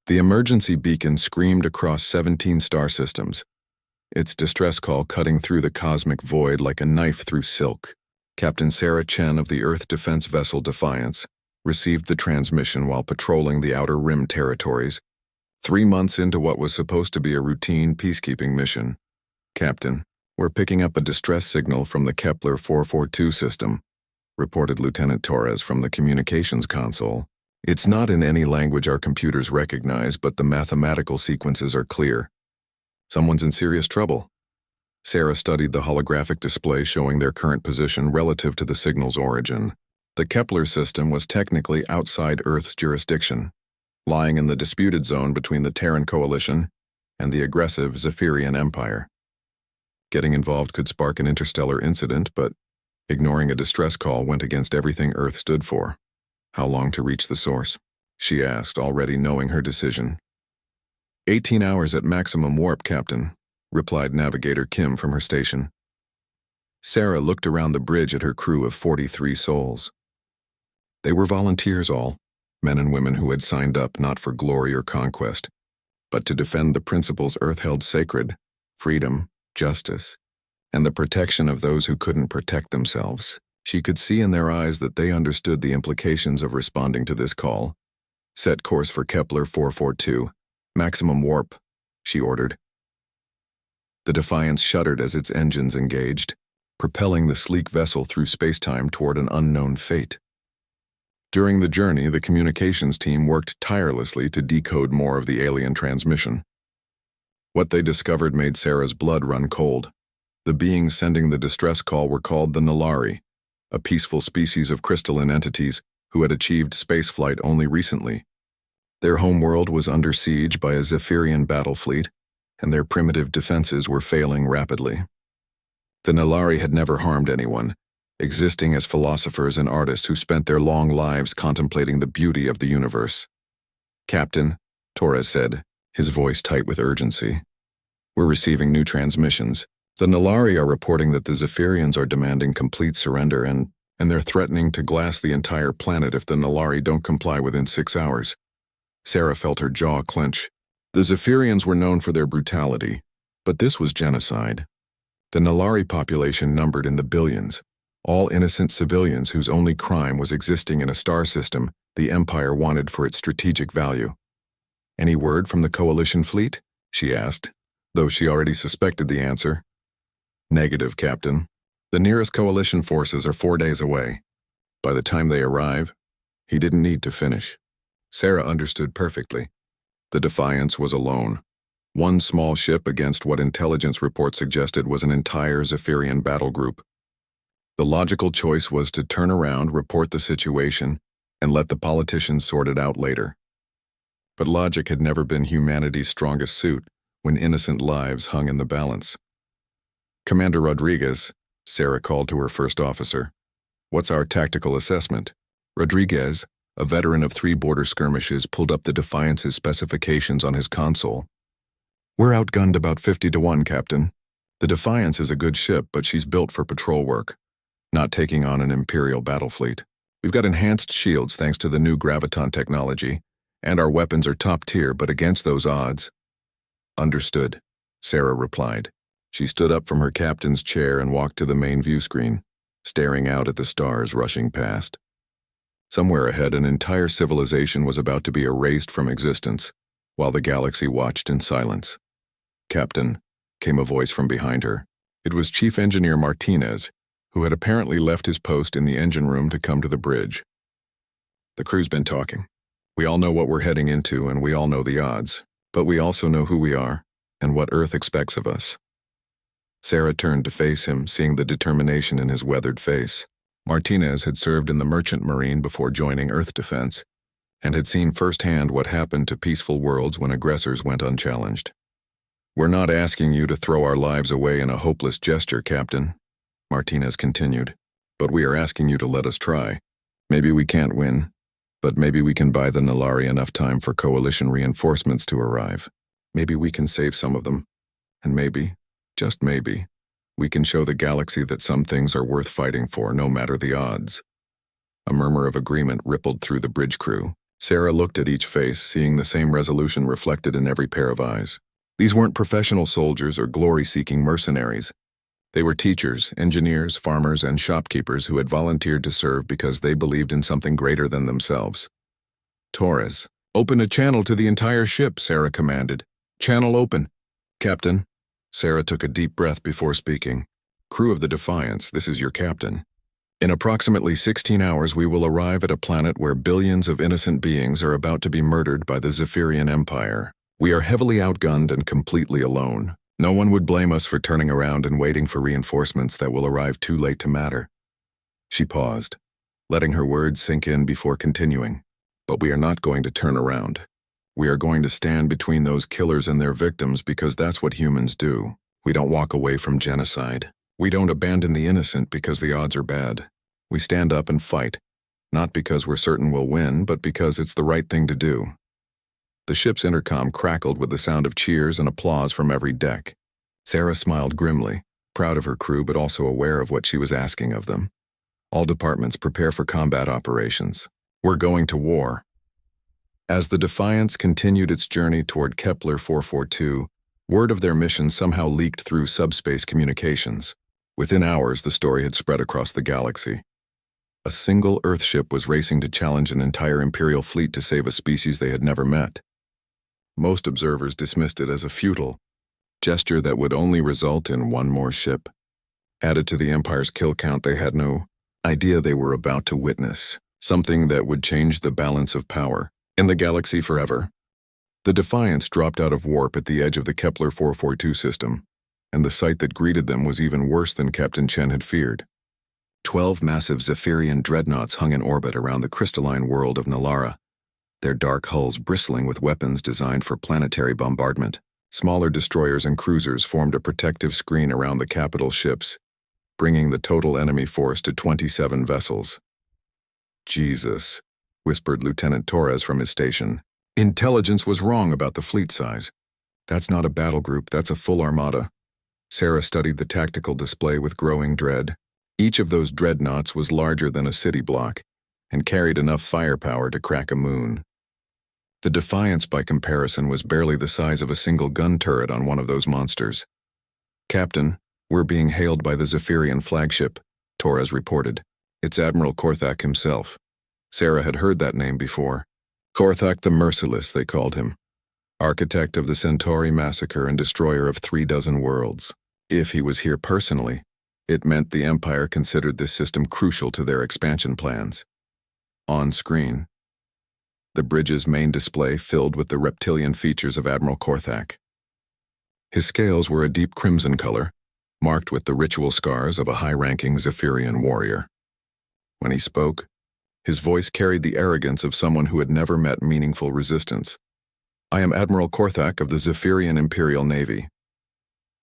The emergency beacon screamed across 17 star systems, its distress call cutting through the cosmic void like a knife through silk. Captain Sarah Chen of the Earth defense vessel Defiance received the transmission while patrolling the Outer Rim territories, 3 months into what was supposed to be a routine peacekeeping mission. "Captain, we're picking up a distress signal from the Kepler 442 system," reported Lieutenant Torres from the communications console. "It's not in any language our computers recognize, but the mathematical sequences are clear. Someone's in serious trouble." Sarah studied the holographic display showing their current position relative to the signal's origin. The Kepler system was technically outside Earth's jurisdiction, lying in the disputed zone between the Terran Coalition and the aggressive Zephyrian Empire. Getting involved could spark an interstellar incident, but ignoring a distress call went against everything Earth stood for. "How long to reach the source?" she asked, already knowing her decision. 18 hours at maximum warp, Captain," replied Navigator Kim from her station. Sarah looked around the bridge at her crew of 43 souls. They were volunteers all, men and women who had signed up not for glory or conquest, but to defend the principles Earth held sacred: freedom, justice, and the protection of those who couldn't protect themselves. She could see in their eyes that they understood the implications of responding to this call. "Set course for Kepler 442. Maximum warp," she ordered. The Defiance shuddered as its engines engaged, propelling the sleek vessel through spacetime toward an unknown fate. During the journey, the communications team worked tirelessly to decode more of the alien transmission. What they discovered made Sarah's blood run cold. The beings sending the distress call were called the Nalari, a peaceful species of crystalline entities who had achieved spaceflight only recently. Their homeworld was under siege by a Zephyrian battle fleet, and their primitive defenses were failing rapidly. The Nalari had never harmed anyone, existing as philosophers and artists who spent their long lives contemplating the beauty of the universe. "Captain," Torres said, his voice tight with urgency, "we're receiving new transmissions. The Nalari are reporting that the Zephyrians are demanding complete surrender and they're threatening to glass the entire planet if the Nalari don't comply within 6 hours. Sarah felt her jaw clench. The Zephyrians were known for their brutality, but this was genocide. The Nalari population numbered in the billions, all innocent civilians whose only crime was existing in a star system the Empire wanted for its strategic value. "Any word from the Coalition fleet?" she asked, though she already suspected the answer. "Negative, Captain. The nearest Coalition forces are 4 days away. By the time they arrive," he didn't need to finish. Sarah understood perfectly. The Defiance was alone. One small ship against what intelligence reports suggested was an entire Zephyrian battle group. The logical choice was to turn around, report the situation, and let the politicians sort it out later. But logic had never been humanity's strongest suit when innocent lives hung in the balance. "Commander Rodriguez," Sarah called to her first officer, "what's our tactical assessment?" Rodriguez, a veteran of 3 border skirmishes, pulled up the Defiance's specifications on his console. "We're outgunned about 50 to 1, Captain. The Defiance is a good ship, but she's built for patrol work, not taking on an Imperial battle fleet. We've got enhanced shields thanks to the new graviton technology, and our weapons are top tier, but against those odds." "Understood," Sarah replied. She stood up from her captain's chair and walked to the main view screen, staring out at the stars rushing past. Somewhere ahead, an entire civilization was about to be erased from existence, while the galaxy watched in silence. "Captain," came a voice from behind her. It was Chief Engineer Martinez, who had apparently left his post in the engine room to come to the bridge. "The crew's been talking. We all know what we're heading into, and we all know the odds, but we also know who we are and what Earth expects of us." Sarah turned to face him, seeing the determination in his weathered face. Martinez had served in the Merchant Marine before joining Earth Defense, and had seen firsthand what happened to peaceful worlds when aggressors went unchallenged. "We're not asking you to throw our lives away in a hopeless gesture, Captain," Martinez continued, "but we are asking you to let us try. Maybe we can't win, but maybe we can buy the Nalari enough time for Coalition reinforcements to arrive. Maybe we can save some of them, and maybe, just maybe, we can show the galaxy that some things are worth fighting for no matter the odds." A murmur of agreement rippled through the bridge crew, Sarah looked at each face, seeing the same resolution reflected in every pair of eyes. These weren't professional soldiers or glory-seeking mercenaries. They were teachers, engineers, farmers, and shopkeepers who had volunteered to serve because they believed in something greater than themselves. Torres. "Open a channel to the entire ship," Sarah commanded. "Channel open." "Captain." Sarah took a deep breath before speaking. "Crew of the Defiance, this is your captain. In approximately 16 hours we will arrive at a planet where billions of innocent beings are about to be murdered by the Zephyrian Empire. We are heavily outgunned and completely alone. No one would blame us for turning around and waiting for reinforcements that will arrive too late to matter." She paused, letting her words sink in before continuing. "But we are not going to turn around. We are going to stand between those killers and their victims because that's what humans do. We don't walk away from genocide. We don't abandon the innocent because the odds are bad. We stand up and fight, not because we're certain we'll win, but because it's the right thing to do." The ship's intercom crackled with the sound of cheers and applause from every deck. Sarah smiled grimly, proud of her crew but also aware of what she was asking of them. "All departments prepare for combat operations. We're going to war." As the Defiance continued its journey toward Kepler 442, word of their mission somehow leaked through subspace communications. Within hours, the story had spread across the galaxy. A single Earthship was racing to challenge an entire Imperial fleet to save a species they had never met. Most observers dismissed it as a futile gesture that would only result in one more ship. Added to the Empire's kill count, they had no idea they were about to witness something that would change the balance of power in the galaxy forever. The Defiance dropped out of warp at the edge of the Kepler 442 system, and the sight that greeted them was even worse than Captain Chen had feared. 12 massive Zephyrian dreadnoughts hung in orbit around the crystalline world of Nalara, their dark hulls bristling with weapons designed for planetary bombardment. Smaller destroyers and cruisers formed a protective screen around the capital ships, bringing the total enemy force to 27 vessels. "Jesus," whispered Lieutenant Torres from his station. "Intelligence was wrong about the fleet size. That's not a battle group, that's a full armada." Sarah studied the tactical display with growing dread. Each of those dreadnoughts was larger than a city block and carried enough firepower to crack a moon. The Defiance, by comparison, was barely the size of a single gun turret on one of those monsters. "Captain, we're being hailed by the Zephyrian flagship," Torres reported. "It's Admiral Korthak himself." Sarah had heard that name before. Korthak the Merciless, they called him. Architect of the Centauri massacre and destroyer of 36 worlds. If he was here personally, it meant the Empire considered this system crucial to their expansion plans. On screen, the bridge's main display filled with the reptilian features of Admiral Korthak. His scales were a deep crimson color, marked with the ritual scars of a high-ranking Zephyrian warrior. When he spoke, his voice carried the arrogance of someone who had never met meaningful resistance. "I am Admiral Korthak of the Zephyrian Imperial Navy.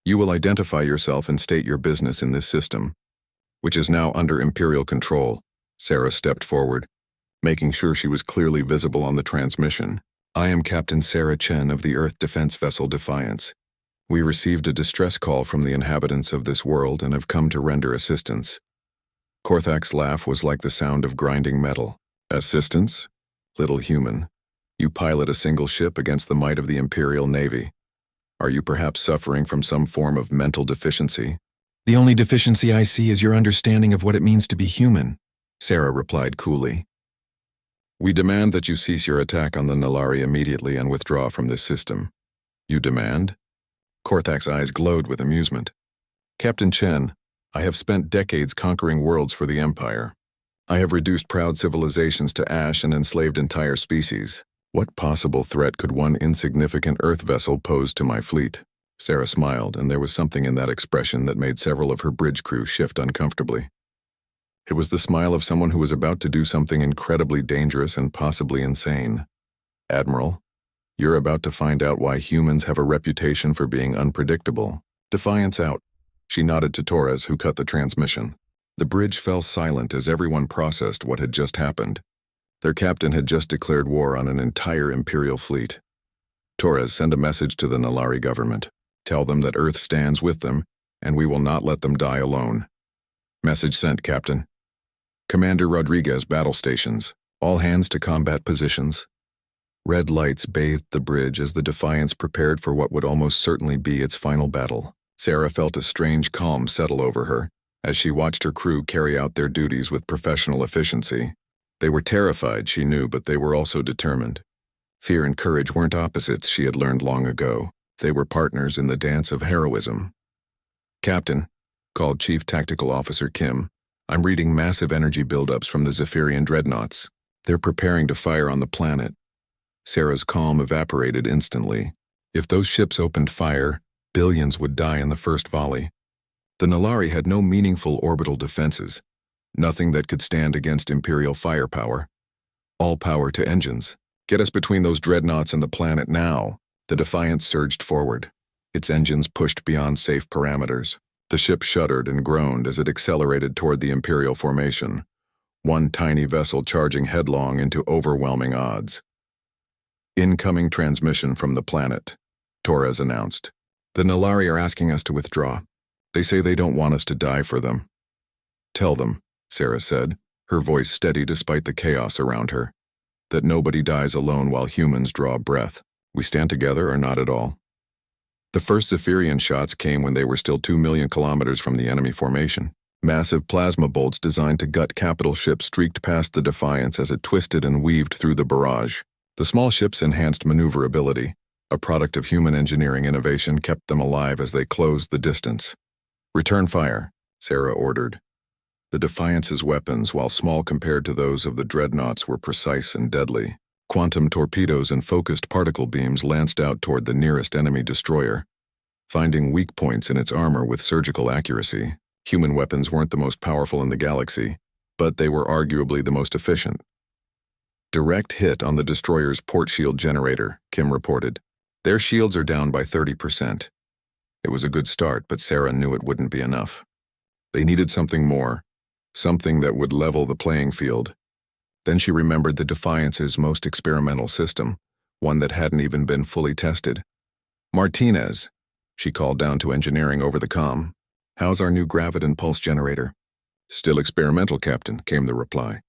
You will identify yourself and state your business in this system, which is now under Imperial control." Sarah stepped forward, making sure she was clearly visible on the transmission. "I am Captain Sarah Chen of the Earth defense vessel Defiance. We received a distress call from the inhabitants of this world and have come to render assistance." Korthak's laugh was like the sound of grinding metal. "Assistance? Little human. You pilot a single ship against the might of the Imperial Navy. Are you perhaps suffering from some form of mental deficiency?" "The only deficiency I see is your understanding of what it means to be human," Sarah replied coolly. "We demand that you cease your attack on the Nalari immediately and withdraw from this system." "You demand?" Korthak's eyes glowed with amusement. "Captain Chen, I have spent decades conquering worlds for the Empire. I have reduced proud civilizations to ash and enslaved entire species. What possible threat could one insignificant Earth vessel pose to my fleet?" Sarah smiled, and there was something in that expression that made several of her bridge crew shift uncomfortably. It was the smile of someone who was about to do something incredibly dangerous and possibly insane. "Admiral, you're about to find out why humans have a reputation for being unpredictable. Defiance out." She nodded to Torres, who cut the transmission. The bridge fell silent as everyone processed what had just happened. Their captain had just declared war on an entire Imperial fleet. "Torres, send a message to the Nalari government. Tell them that Earth stands with them, and we will not let them die alone." "Message sent, Captain." "Commander Rodriguez, battle stations. All hands to combat positions. Red lights bathed the bridge as the Defiance prepared for what would almost certainly be its final battle. Sarah felt a strange calm settle over her as she watched her crew carry out their duties with professional efficiency. They were terrified, she knew, but they were also determined. Fear and courage weren't opposites, she had learned long ago. They were partners in the dance of heroism. "Captain," called Chief Tactical Officer Kim, "I'm reading massive energy buildups from the Zephyrian dreadnoughts. They're preparing to fire on the planet." Sarah's calm evaporated instantly. If those ships opened fire, billions would die in the first volley. The Nalari had no meaningful orbital defenses, nothing that could stand against Imperial firepower. All power to engines. "Get us between those dreadnoughts and the planet now." The Defiance surged forward. Its engines pushed beyond safe parameters. The ship shuddered and groaned as it accelerated toward the Imperial formation, one tiny vessel charging headlong into overwhelming odds. "Incoming transmission from the planet," Torres announced. "The Nalari are asking us to withdraw. They say they don't want us to die for them." "Tell them," Sarah said, her voice steady despite the chaos around her, "that nobody dies alone while humans draw breath. We stand together or not at all." The first Zephyrian shots came when they were still 2 million kilometers from the enemy formation. Massive plasma bolts designed to gut capital ships streaked past the Defiance as it twisted and weaved through the barrage. The small ships' enhanced maneuverability, a product of human engineering innovation, kept them alive as they closed the distance. "Return fire," Sarah ordered. The Defiance's weapons, while small compared to those of the dreadnoughts, were precise and deadly. Quantum torpedoes and focused particle beams lanced out toward the nearest enemy destroyer, finding weak points in its armor with surgical accuracy. Human weapons weren't the most powerful in the galaxy, but they were arguably the most efficient. "Direct hit on the destroyer's port shield generator," Kim reported. "Their shields are down by 30%. It was a good start, but Sarah knew it wouldn't be enough. They needed something more, something that would level the playing field. Then she remembered the Defiance's most experimental system, one that hadn't even been fully tested. "Martinez," she called down to engineering over the comm. "How's our new graviton pulse generator?" "Still experimental, Captain," came the reply.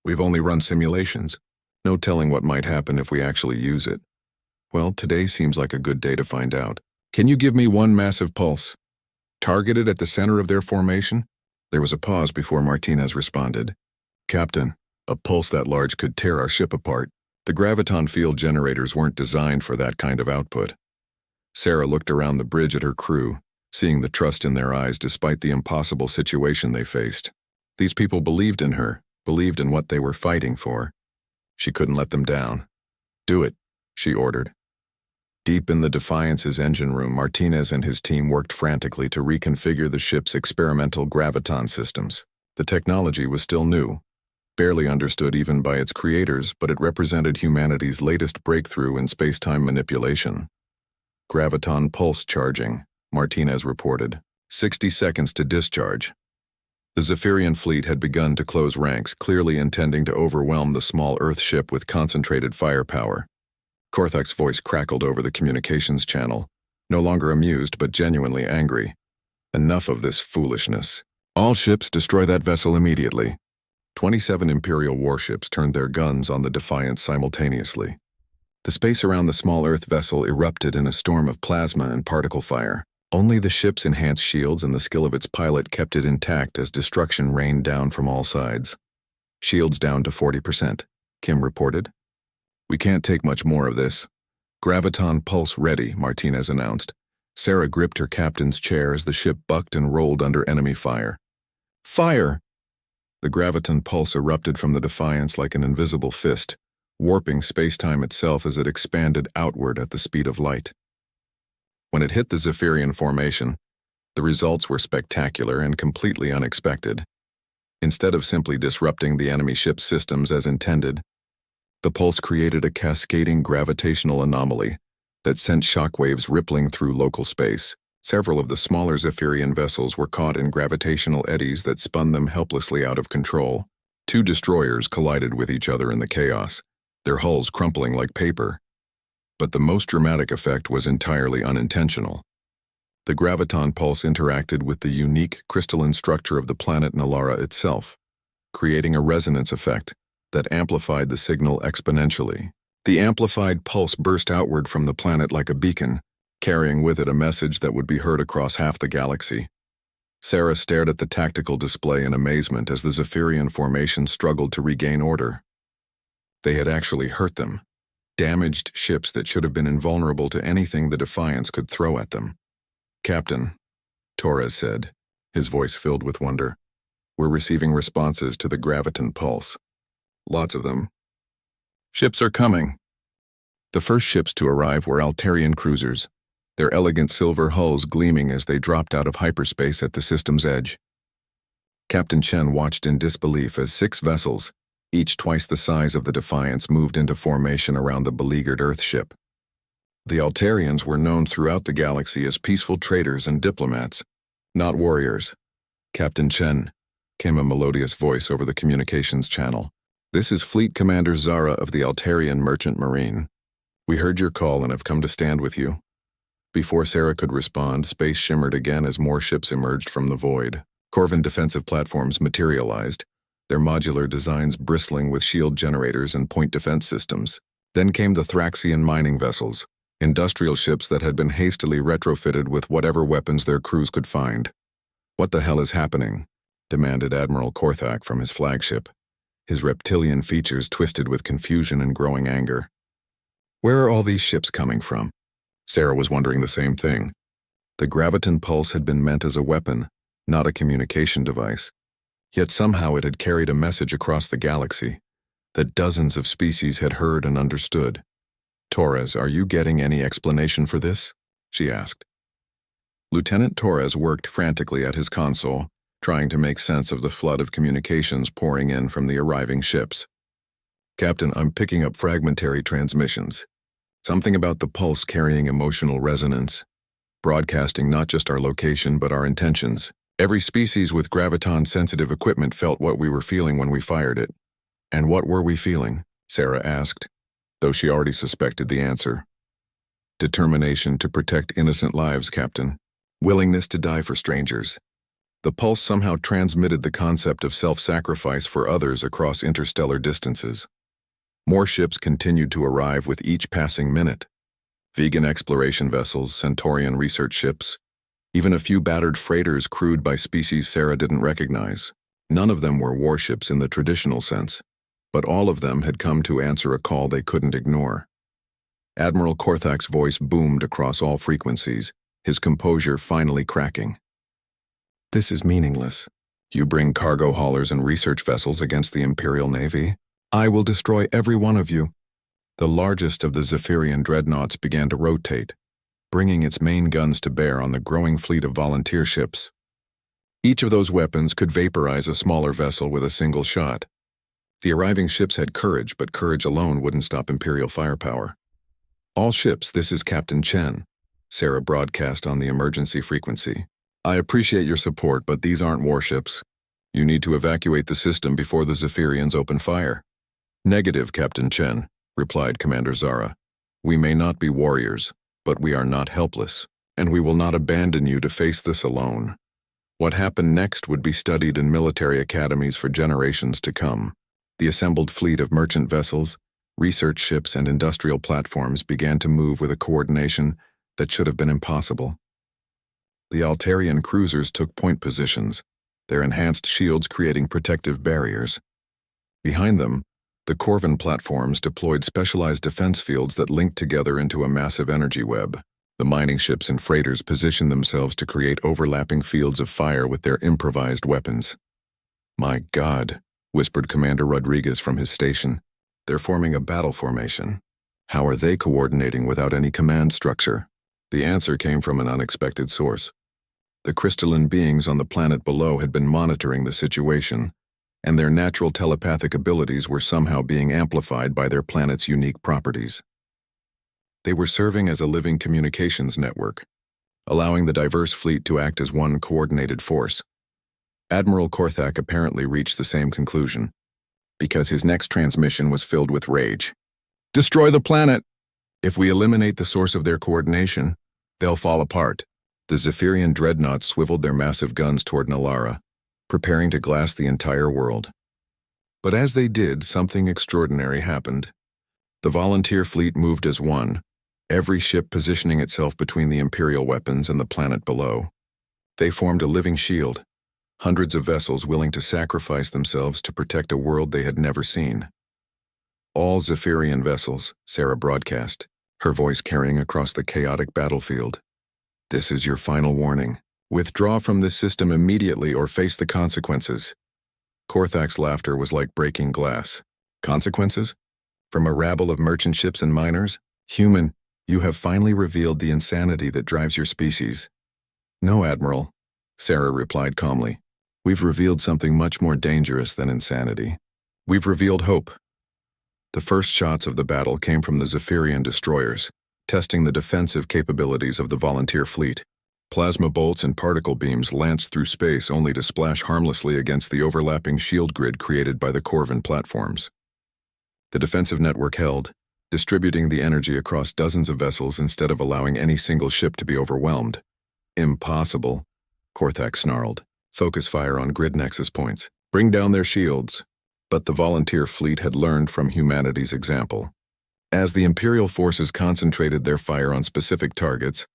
"We've only run simulations. No telling what might happen if we actually use it." "Well, today seems like a good day to find out. Can you give me one massive pulse? Targeted at the center of their formation?" There was a pause before Martinez responded. "Captain, a pulse that large could tear our ship apart. The graviton field generators weren't designed for that kind of output." Sarah looked around the bridge at her crew, seeing the trust in their eyes despite the impossible situation they faced. These people believed in her, believed in what they were fighting for. She couldn't let them down. "Do it," she ordered. Deep in the Defiance's engine room, Martinez and his team worked frantically to reconfigure the ship's experimental graviton systems. The technology was still new, barely understood even by its creators, but it represented humanity's latest breakthrough in space-time manipulation. "Graviton pulse charging," Martinez reported. 60 seconds to discharge." The Zephyrian fleet had begun to close ranks, clearly intending to overwhelm the small Earth ship with concentrated firepower. Korthak's voice crackled over the communications channel, no longer amused but genuinely angry. "Enough of this foolishness. All ships destroy that vessel immediately." 27 Imperial warships turned their guns on the Defiance simultaneously. The space around the small Earth vessel erupted in a storm of plasma and particle fire. Only the ship's enhanced shields and the skill of its pilot kept it intact as destruction rained down from all sides. "Shields down to 40%, Kim reported. "We can't take much more of this." "Graviton pulse ready," Martinez announced. Sarah gripped her captain's chair as the ship bucked and rolled under enemy fire. "Fire!" The graviton pulse erupted from the Defiance like an invisible fist, warping space-time itself as it expanded outward at the speed of light. When it hit the Zephyrian formation, the results were spectacular and completely unexpected. Instead of simply disrupting the enemy ship's systems as intended, the pulse created a cascading gravitational anomaly that sent shockwaves rippling through local space. Several of the smaller Zephyrian vessels were caught in gravitational eddies that spun them helplessly out of control. 2 destroyers collided with each other in the chaos, their hulls crumpling like paper. But the most dramatic effect was entirely unintentional. The graviton pulse interacted with the unique crystalline structure of the planet Nalara itself, creating a resonance effect, that amplified the signal exponentially. The amplified pulse burst outward from the planet like a beacon, carrying with it a message that would be heard across half the galaxy. Sarah stared at the tactical display in amazement as the Zephyrian formation struggled to regain order. They had actually hurt them, damaged ships that should have been invulnerable to anything the Defiance could throw at them. "Captain," Torres said, his voice filled with wonder, "we're receiving responses to the graviton pulse. Lots of them. Ships are coming." The first ships to arrive were Altarian cruisers, their elegant silver hulls gleaming as they dropped out of hyperspace at the system's edge. Captain Chen watched in disbelief as 6 vessels, each twice the size of the Defiance, moved into formation around the beleaguered Earth ship. The Altarians were known throughout the galaxy as peaceful traders and diplomats, not warriors. "Captain Chen," came a melodious voice over the communications channel. "This is Fleet Commander Zara of the Altarian Merchant Marine. We heard your call and have come to stand with you." Before Sarah could respond, space shimmered again as more ships emerged from the void. Corvan defensive platforms materialized, their modular designs bristling with shield generators and point defense systems. Then came the Thraxian mining vessels, industrial ships that had been hastily retrofitted with whatever weapons their crews could find. "What the hell is happening?" demanded Admiral Korthak from his flagship, his reptilian features twisted with confusion and growing anger. Where are all these ships coming from? Sarah was wondering the same thing. The graviton pulse had been meant as a weapon, not a communication device. Yet somehow it had carried a message across the galaxy that dozens of species had heard and understood. "Torres, are you getting any explanation for this?" she asked. Lieutenant Torres worked frantically at his console, trying to make sense of the flood of communications pouring in from the arriving ships. "Captain, I'm picking up fragmentary transmissions. Something about the pulse carrying emotional resonance, broadcasting not just our location but our intentions. Every species with graviton-sensitive equipment felt what we were feeling when we fired it." "And what were we feeling?" Sarah asked, though she already suspected the answer. "Determination to protect innocent lives, Captain. Willingness to die for strangers." The pulse somehow transmitted the concept of self-sacrifice for others across interstellar distances. More ships continued to arrive with each passing minute. Vegan exploration vessels, Centaurian research ships, even a few battered freighters crewed by species Sarah didn't recognize. None of them were warships in the traditional sense, but all of them had come to answer a call they couldn't ignore. Admiral Korthak's voice boomed across all frequencies, his composure finally cracking. "This is meaningless. You bring cargo haulers and research vessels against the Imperial Navy? I will destroy every one of you." The largest of the Zephyrian dreadnoughts began to rotate, bringing its main guns to bear on the growing fleet of volunteer ships. Each of those weapons could vaporize a smaller vessel with a single shot. The arriving ships had courage, but courage alone wouldn't stop Imperial firepower. "All ships, this is Captain Chen," Sarah broadcast on the emergency frequency. "I appreciate your support, but these aren't warships. You need to evacuate the system before the Zephyrians open fire." "Negative, Captain Chen," replied Commander Zara. "We may not be warriors, but we are not helpless, and we will not abandon you to face this alone." What happened next would be studied in military academies for generations to come. The assembled fleet of merchant vessels, research ships, and industrial platforms began to move with a coordination that should have been impossible. The Altarian cruisers took point positions, their enhanced shields creating protective barriers. Behind them, the Corvan platforms deployed specialized defense fields that linked together into a massive energy web. The mining ships and freighters positioned themselves to create overlapping fields of fire with their improvised weapons. "My God," whispered Commander Rodriguez from his station. "They're forming a battle formation. How are they coordinating without any command structure?" The answer came from an unexpected source. The crystalline beings on the planet below had been monitoring the situation, and their natural telepathic abilities were somehow being amplified by their planet's unique properties. They were serving as a living communications network, allowing the diverse fleet to act as one coordinated force. Admiral Korthak apparently reached the same conclusion, because his next transmission was filled with rage. "Destroy the planet! If we eliminate the source of their coordination, they'll fall apart." The Zephyrian dreadnoughts swiveled their massive guns toward Nalara, preparing to glass the entire world. But as they did, something extraordinary happened. The volunteer fleet moved as one, every ship positioning itself between the Imperial weapons and the planet below. They formed a living shield, hundreds of vessels willing to sacrifice themselves to protect a world they had never seen. All Zephyrian vessels, Sarah broadcast, her voice carrying across the chaotic battlefield. This is your final warning. Withdraw from this system immediately or face the consequences. Korthak's laughter was like breaking glass. Consequences? From a rabble of merchant ships and miners? Human, you have finally revealed the insanity that drives your species. No, Admiral, Sarah replied calmly. We've revealed something much more dangerous than insanity. We've revealed hope. The first shots of the battle came from the Zephyrian destroyers, testing the defensive capabilities of the volunteer fleet. Plasma bolts and particle beams lanced through space only to splash harmlessly against the overlapping shield grid created by the Corvin platforms. The defensive network held, distributing the energy across dozens of vessels instead of allowing any single ship to be overwhelmed. Impossible, Korthak snarled. Focus fire on grid nexus points. Bring down their shields. But the volunteer fleet had learned from humanity's example. As the Imperial forces concentrated their fire on specific targets,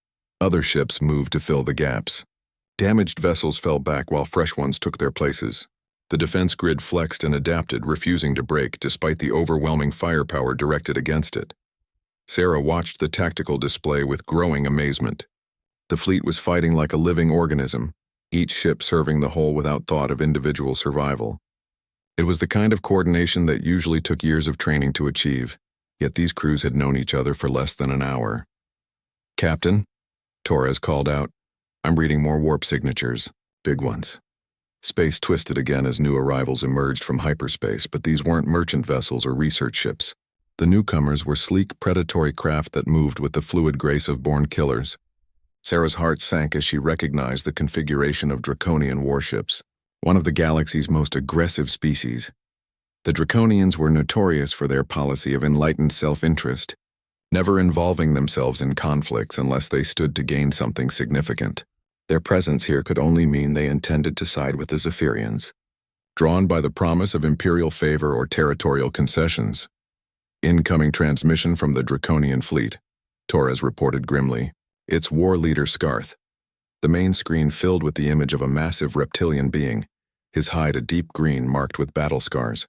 other ships moved to fill the gaps. Damaged vessels fell back while fresh ones took their places. The defense grid flexed and adapted, refusing to break despite the overwhelming firepower directed against it. Sarah watched the tactical display with growing amazement. The fleet was fighting like a living organism, each ship serving the whole without thought of individual survival. It was the kind of coordination that usually took years of training to achieve, yet these crews had known each other for less than an hour. Captain, Torres called out, I'm reading more warp signatures, big ones. Space twisted again as new arrivals emerged from hyperspace, but these weren't merchant vessels or research ships. The newcomers were sleek, predatory craft that moved with the fluid grace of born killers. Sarah's heart sank as she recognized the configuration of Draconian warships, one of the galaxy's most aggressive species. The Draconians were notorious for their policy of enlightened self-interest, never involving themselves in conflicts unless they stood to gain something significant. Their presence here could only mean they intended to side with the Zephyrians, drawn by the promise of imperial favor or territorial concessions. Incoming transmission from the Draconian fleet, Torres reported grimly. It's war leader Scarth. The main screen filled with the image of a massive reptilian being, his hide a deep green marked with battle scars.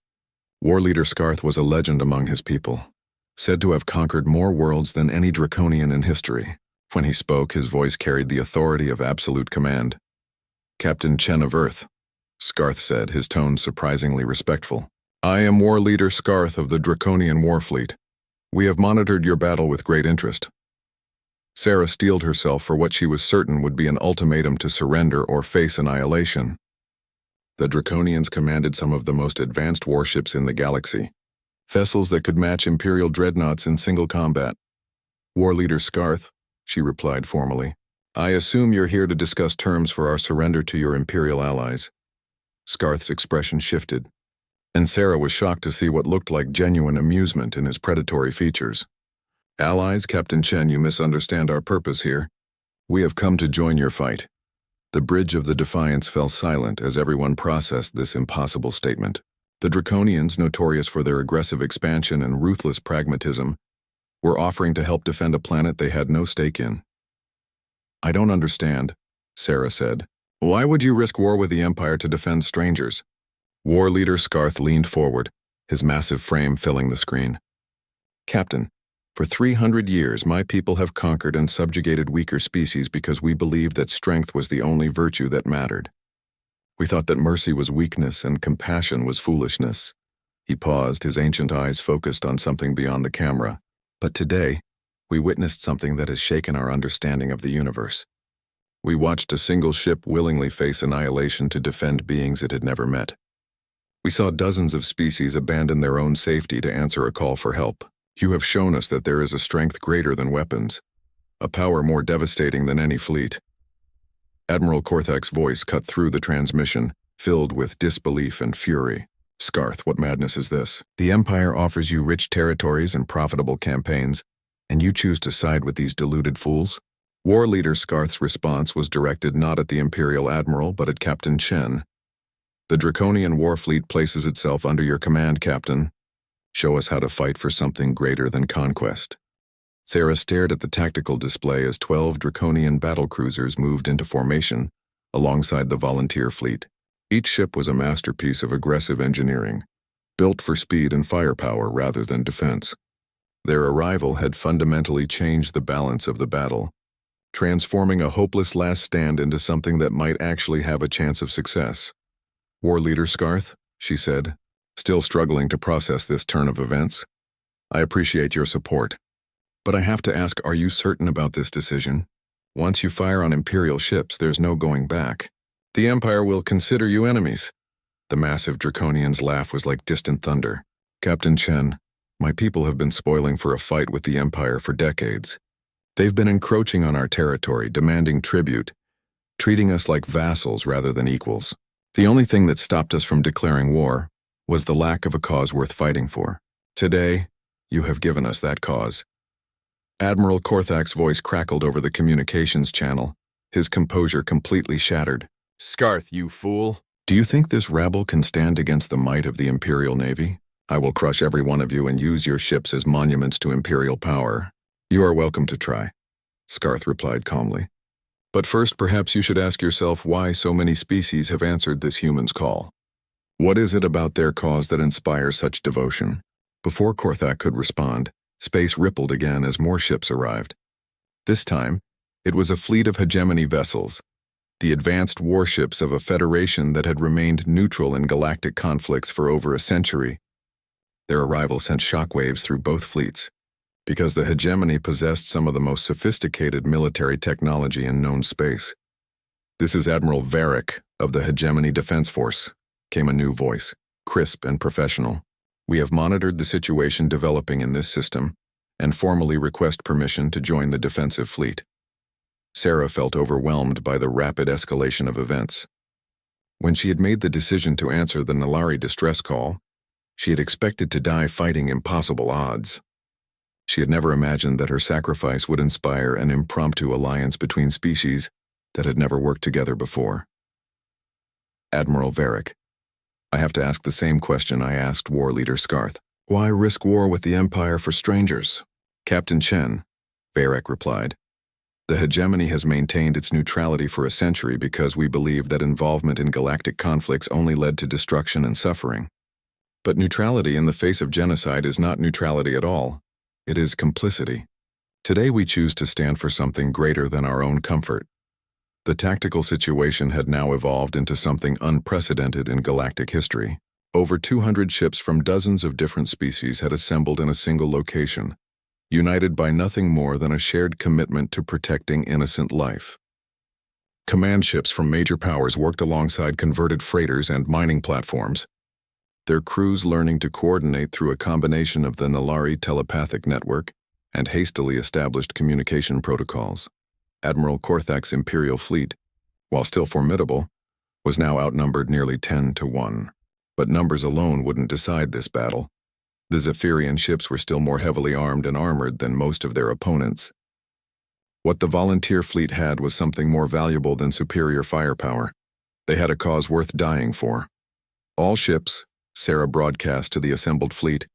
War leader Scarth was a legend among his people, said to have conquered more worlds than any Draconian in history. When he spoke, his voice carried the authority of absolute command. Captain Chen of Earth, Scarth said, his tone surprisingly respectful. I am War Leader Scarth of the Draconian Warfleet. We have monitored your battle with great interest. Sarah steeled herself for what she was certain would be an ultimatum to surrender or face annihilation. The Draconians commanded some of the most advanced warships in the galaxy, vessels that could match Imperial dreadnoughts in single combat. War Leader Scarth, she replied formally. I assume you're here to discuss terms for our surrender to your Imperial allies. Scarth's expression shifted, and Sarah was shocked to see what looked like genuine amusement in his predatory features. Allies, Captain Chen, you misunderstand our purpose here. We have come to join your fight. The bridge of the Defiance fell silent as everyone processed this impossible statement. The Draconians, notorious for their aggressive expansion and ruthless pragmatism, were offering to help defend a planet they had no stake in. I don't understand, Sarah said. Why would you risk war with the Empire to defend strangers? War Leader Scarth leaned forward, his massive frame filling the screen. Captain, for 300 years my people have conquered and subjugated weaker species because we believed that strength was the only virtue that mattered. We thought that mercy was weakness and compassion was foolishness. He paused, his ancient eyes focused on something beyond the camera. But today, we witnessed something that has shaken our understanding of the universe. We watched a single ship willingly face annihilation to defend beings it had never met. We saw dozens of species abandon their own safety to answer a call for help. You have shown us that there is a strength greater than weapons, a power more devastating than any fleet. Admiral Korthak's voice cut through the transmission, filled with disbelief and fury. Scarth, what madness is this? The Empire offers you rich territories and profitable campaigns, and you choose to side with these deluded fools? War Leader Scarth's response was directed not at the Imperial Admiral but at Captain Chen. The Draconian war fleet places itself under your command, Captain. Show us how to fight for something greater than conquest. Sarah stared at the tactical display as 12 Draconian battlecruisers moved into formation alongside the volunteer fleet. Each ship was a masterpiece of aggressive engineering, built for speed and firepower rather than defense. Their arrival had fundamentally changed the balance of the battle, transforming a hopeless last stand into something that might actually have a chance of success. War Leader Scarth, she said, still struggling to process this turn of events. I appreciate your support. But I have to ask, are you certain about this decision? Once you fire on Imperial ships, there's no going back. The Empire will consider you enemies. The massive Draconian's laugh was like distant thunder. Captain Chen, my people have been spoiling for a fight with the Empire for decades. They've been encroaching on our territory, demanding tribute, treating us like vassals rather than equals. The only thing that stopped us from declaring war was the lack of a cause worth fighting for. Today, you have given us that cause. Admiral Korthak's voice crackled over the communications channel, his composure completely shattered. Scarth, you fool. Do you think this rabble can stand against the might of the Imperial Navy? I will crush every one of you and use your ships as monuments to Imperial power. You are welcome to try, Scarth replied calmly. But first, perhaps you should ask yourself why so many species have answered this human's call. What is it about their cause that inspires such devotion? Before Korthak could respond, space rippled again as more ships arrived. This time, it was a fleet of hegemony vessels, the advanced warships of a federation that had remained neutral in galactic conflicts for over a century. Their arrival sent shockwaves through both fleets, because the hegemony possessed some of the most sophisticated military technology in known space. This is Admiral Varric of the Hegemony Defense Force, came a new voice, crisp and professional. We have monitored the situation developing in this system and formally request permission to join the defensive fleet. Sarah felt overwhelmed by the rapid escalation of events. When she had made the decision to answer the Nalari distress call, she had expected to die fighting impossible odds. She had never imagined that her sacrifice would inspire an impromptu alliance between species that had never worked together before. Admiral Varric, I have to ask the same question I asked War Leader Scarth. Why risk war with the Empire for strangers? Captain Chen, Varric replied. The hegemony has maintained its neutrality for a century because we believe that involvement in galactic conflicts only led to destruction and suffering. But neutrality in the face of genocide is not neutrality at all. It is complicity. Today we choose to stand for something greater than our own comfort. The tactical situation had now evolved into something unprecedented in galactic history. Over 200 ships from dozens of different species had assembled in a single location, united by nothing more than a shared commitment to protecting innocent life. Command ships from major powers worked alongside converted freighters and mining platforms, their crews learning to coordinate through a combination of the Nalari telepathic network and hastily established communication protocols. Admiral Korthak's Imperial fleet, while still formidable, was now outnumbered nearly 10-1. But numbers alone wouldn't decide this battle. The Zephyrian ships were still more heavily armed and armored than most of their opponents. What the volunteer fleet had was something more valuable than superior firepower. They had a cause worth dying for. All ships, Sarah broadcast to the assembled fleet.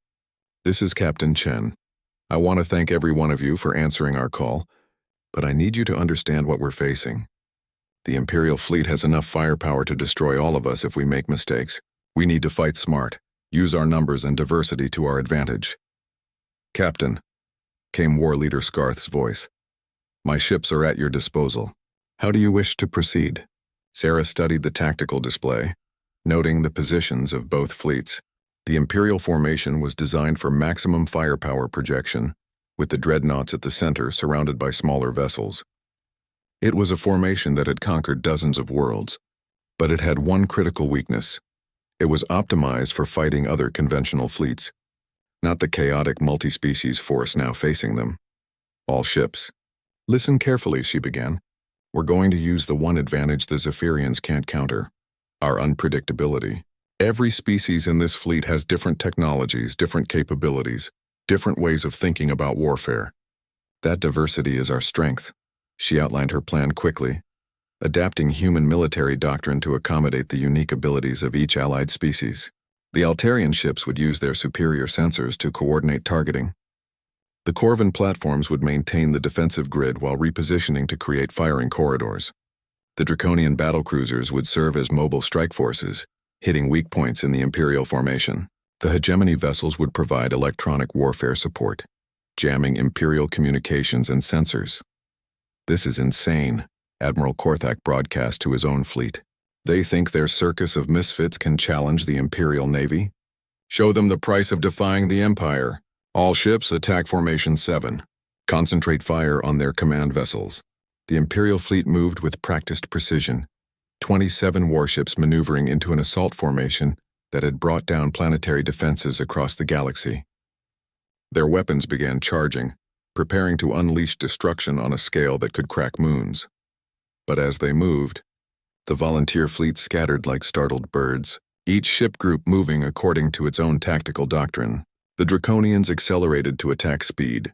This is Captain Chen. I want to thank every one of you for answering our call, but I need you to understand what we're facing. The Imperial fleet has enough firepower to destroy all of us if we make mistakes. We need to fight smart, use our numbers and diversity to our advantage. Captain, came War Leader Scarth's voice. My ships are at your disposal. How do you wish to proceed? Sarah studied the tactical display, noting the positions of both fleets. The Imperial formation was designed for maximum firepower projection, with the dreadnoughts at the center surrounded by smaller vessels. It was a formation that had conquered dozens of worlds, but it had one critical weakness. It was optimized for fighting other conventional fleets, not the chaotic multi-species force now facing them. All ships. Listen carefully, she began. We're going to use the one advantage the Zephyrians can't counter, our unpredictability. Every species in this fleet has different technologies, different capabilities, different ways of thinking about warfare. That diversity is our strength. She outlined her plan quickly, adapting human military doctrine to accommodate the unique abilities of each allied species. The Altarian ships would use their superior sensors to coordinate targeting. The Corvan platforms would maintain the defensive grid while repositioning to create firing corridors. The Draconian battlecruisers would serve as mobile strike forces, hitting weak points in the Imperial formation. The hegemony vessels would provide electronic warfare support, jamming Imperial communications and sensors. "This is insane," Admiral Korthak broadcast to his own fleet. "They think their circus of misfits can challenge the Imperial Navy? Show them the price of defying the Empire. All ships attack Formation 7. Concentrate fire on their command vessels." The Imperial fleet moved with practiced precision, 27 warships maneuvering into an assault formation that had brought down planetary defenses across the galaxy. Their weapons began charging, preparing to unleash destruction on a scale that could crack moons. But as they moved, the volunteer fleet scattered like startled birds, each ship group moving according to its own tactical doctrine. The Draconians accelerated to attack speed,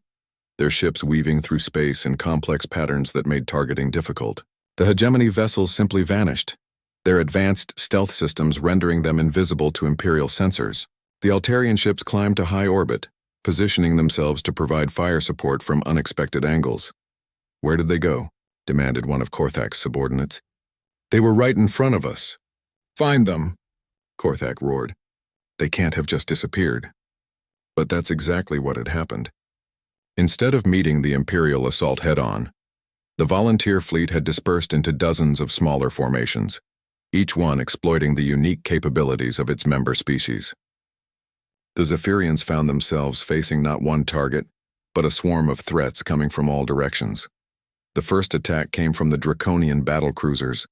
their ships weaving through space in complex patterns that made targeting difficult. The hegemony vessels simply vanished, their advanced stealth systems rendering them invisible to Imperial sensors. The Altarian ships climbed to high orbit, positioning themselves to provide fire support from unexpected angles. "Where did they go?" demanded one of Korthak's subordinates. "They were right in front of us." "Find them," Korthak roared. "They can't have just disappeared." But that's exactly what had happened. Instead of meeting the Imperial assault head-on, the volunteer fleet had dispersed into dozens of smaller formations, each one exploiting the unique capabilities of its member species. The Zephyrians found themselves facing not one target, but a swarm of threats coming from all directions. The first attack came from the Draconian battlecruisers,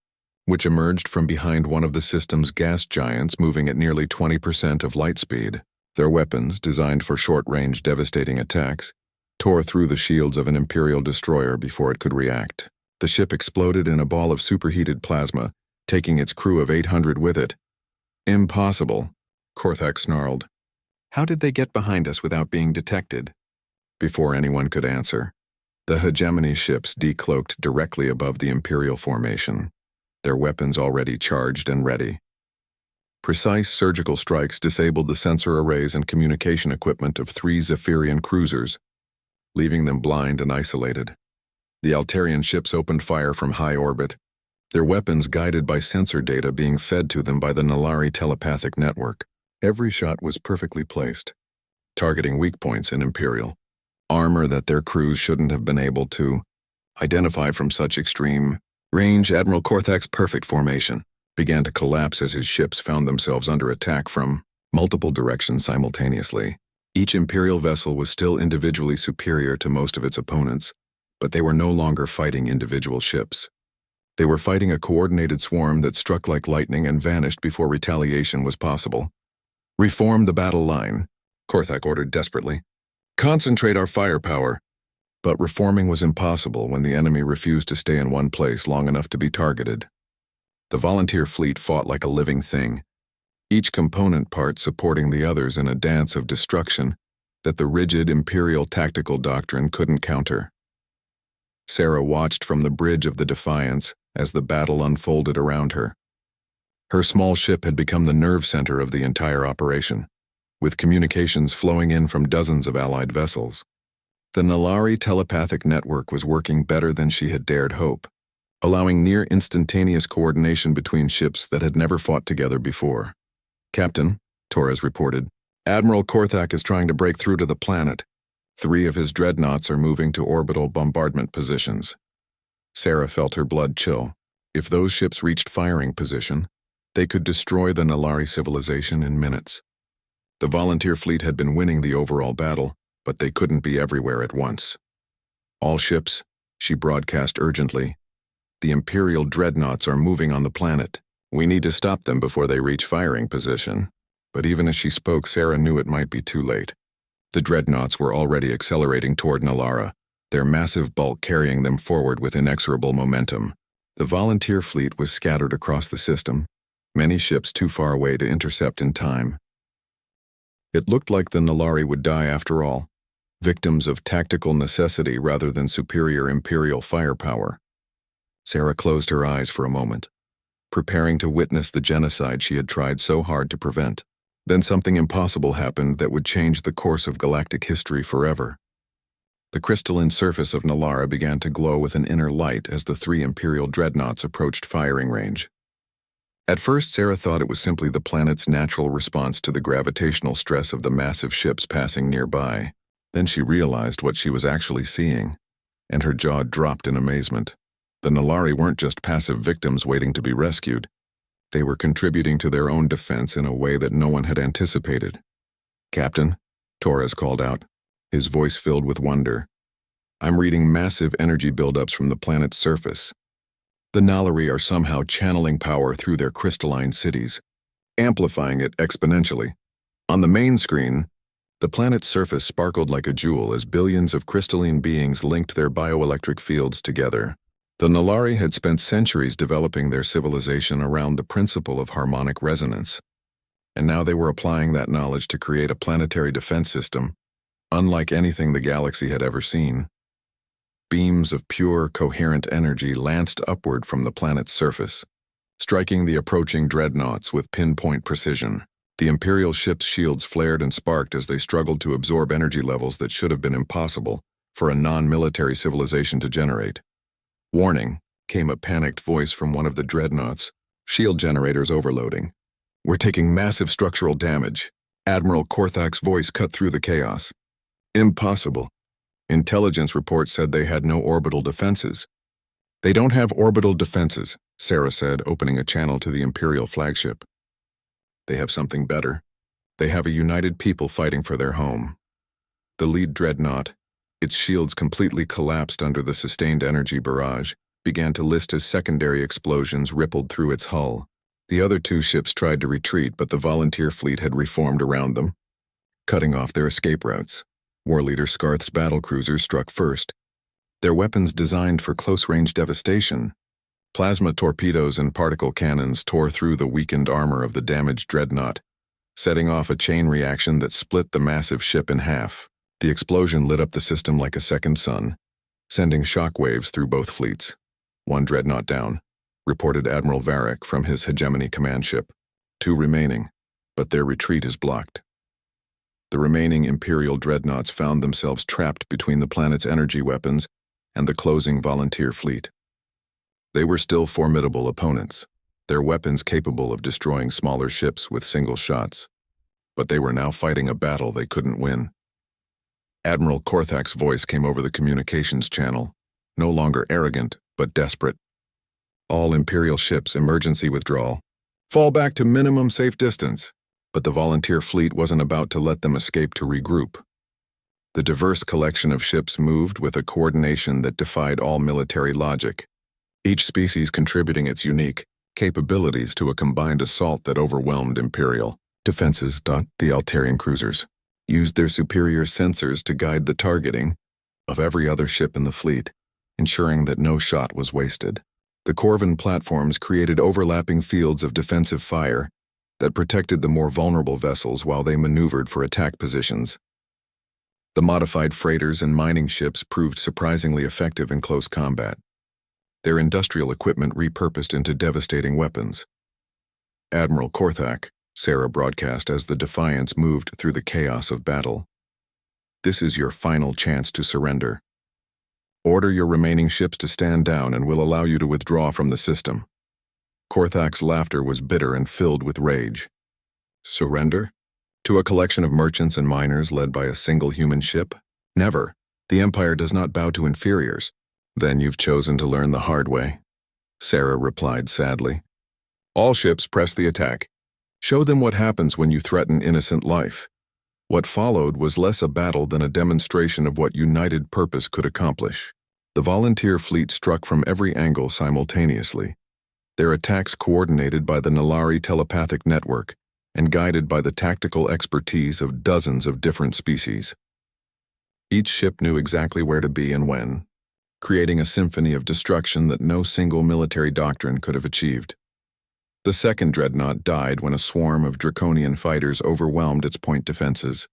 which emerged from behind one of the system's gas giants moving at nearly 20% of light speed. Their weapons, designed for short-range devastating attacks, tore through the shields of an Imperial destroyer before it could react. The ship exploded in a ball of superheated plasma, taking its crew of 800 with it. "Impossible," Korthak snarled. "How did they get behind us without being detected?" Before anyone could answer, the hegemony ships decloaked directly above the Imperial formation, their weapons already charged and ready. Precise surgical strikes disabled the sensor arrays and communication equipment of 3 Zephyrian cruisers, leaving them blind and isolated. The Altarian ships opened fire from high orbit, their weapons guided by sensor data being fed to them by the Nalari telepathic network. Every shot was perfectly placed, targeting weak points in Imperial armor that their crews shouldn't have been able to identify from such extreme range. Admiral Korthak's perfect formation began to collapse as his ships found themselves under attack from multiple directions simultaneously. Each Imperial vessel was still individually superior to most of its opponents, but they were no longer fighting individual ships. They were fighting a coordinated swarm that struck like lightning and vanished before retaliation was possible. "Reform the battle line," Korthak ordered desperately. "Concentrate our firepower." But reforming was impossible when the enemy refused to stay in one place long enough to be targeted. The volunteer fleet fought like a living thing, each component part supporting the others in a dance of destruction that the rigid Imperial tactical doctrine couldn't counter. Sarah watched from the bridge of the Defiance as the battle unfolded around her. Her small ship had become the nerve center of the entire operation, with communications flowing in from dozens of allied vessels. The Nalari telepathic network was working better than she had dared hope, allowing near instantaneous coordination between ships that had never fought together before. "Captain," Torres reported, "Admiral Korthak is trying to break through to the planet. 3 of his dreadnoughts are moving to orbital bombardment positions." Sarah felt her blood chill. If those ships reached firing position, they could destroy the Nalari civilization in minutes. The volunteer fleet had been winning the overall battle, but they couldn't be everywhere at once. "All ships," she broadcast urgently, "the Imperial dreadnoughts are moving on the planet. We need to stop them before they reach firing position." But even as she spoke, Sarah knew it might be too late. The dreadnoughts were already accelerating toward Nalara, their massive bulk carrying them forward with inexorable momentum. The volunteer fleet was scattered across the system, many ships too far away to intercept in time. It looked like the Nalari would die after all, victims of tactical necessity rather than superior Imperial firepower. Sarah closed her eyes for a moment, preparing to witness the genocide she had tried so hard to prevent. Then something impossible happened that would change the course of galactic history forever. The crystalline surface of Nalara began to glow with an inner light as the 3 Imperial dreadnoughts approached firing range. At first, Sarah thought it was simply the planet's natural response to the gravitational stress of the massive ships passing nearby. Then she realized what she was actually seeing, and her jaw dropped in amazement. The Nalari weren't just passive victims waiting to be rescued. They were contributing to their own defense in a way that no one had anticipated. "Captain," Torres called out, his voice filled with wonder. "I'm reading massive energy buildups from the planet's surface. The Nalari are somehow channeling power through their crystalline cities, amplifying it exponentially. On the main screen, the planet's surface sparkled like a jewel as billions of crystalline beings linked their bioelectric fields together. The Nalari had spent centuries developing their civilization around the principle of harmonic resonance, and now they were applying that knowledge to create a planetary defense system, unlike anything the galaxy had ever seen. Beams of pure, coherent energy lanced upward from the planet's surface, striking the approaching dreadnoughts with pinpoint precision. The Imperial ship's shields flared and sparked as they struggled to absorb energy levels that should have been impossible for a non-military civilization to generate. "Warning," came a panicked voice from one of the dreadnoughts. "Shield generators overloading. We're taking massive structural damage." Admiral Korthak's voice cut through the chaos. "Impossible. Intelligence reports said they had no orbital defenses." "They don't have orbital defenses," Sarah said, opening a channel to the Imperial flagship. "They have something better. They have a united people fighting for their home." The lead dreadnought, its shields completely collapsed under the sustained energy barrage, began to list as secondary explosions rippled through its hull. The other 2 ships tried to retreat, but the volunteer fleet had reformed around them, cutting off their escape routes. War Leader Scarth's battlecruisers struck first, their weapons designed for close-range devastation. Plasma torpedoes and particle cannons tore through the weakened armor of the damaged dreadnought, setting off a chain reaction that split the massive ship in half. The explosion lit up the system like a second sun, sending shockwaves through both fleets. "1 dreadnought down," reported Admiral Varric from his Hegemony command ship. 2 remaining, but their retreat is blocked." The remaining Imperial dreadnoughts found themselves trapped between the planet's energy weapons and the closing volunteer fleet. They were still formidable opponents, their weapons capable of destroying smaller ships with single shots, but they were now fighting a battle they couldn't win. Admiral Korthak's voice came over the communications channel, no longer arrogant, but desperate. "All Imperial ships, emergency withdrawal. Fall back to minimum safe distance." But the volunteer fleet wasn't about to let them escape to regroup. The diverse collection of ships moved with a coordination that defied all military logic, each species contributing its unique capabilities to a combined assault that overwhelmed Imperial defenses. The Altarian cruisers used their superior sensors to guide the targeting of every other ship in the fleet, ensuring that no shot was wasted. The Corvin platforms created overlapping fields of defensive fire that protected the more vulnerable vessels while they maneuvered for attack positions. The modified freighters and mining ships proved surprisingly effective in close combat, their industrial equipment repurposed into devastating weapons. "Admiral Korthak," Sarah broadcast as the Defiance moved through the chaos of battle. "This is your final chance to surrender. Order your remaining ships to stand down and we'll allow you to withdraw from the system." Korthak's laughter was bitter and filled with rage. "Surrender? To a collection of merchants and miners led by a single human ship? Never. The Empire does not bow to inferiors." "Then you've chosen to learn the hard way," Sarah replied sadly. "All ships press the attack. Show them what happens when you threaten innocent life." What followed was less a battle than a demonstration of what united purpose could accomplish. The volunteer fleet struck from every angle simultaneously, their attacks coordinated by the Nalari telepathic network and guided by the tactical expertise of dozens of different species. Each ship knew exactly where to be and when, creating a symphony of destruction that no single military doctrine could have achieved. The second dreadnought died when a swarm of draconian fighters overwhelmed its point defenses,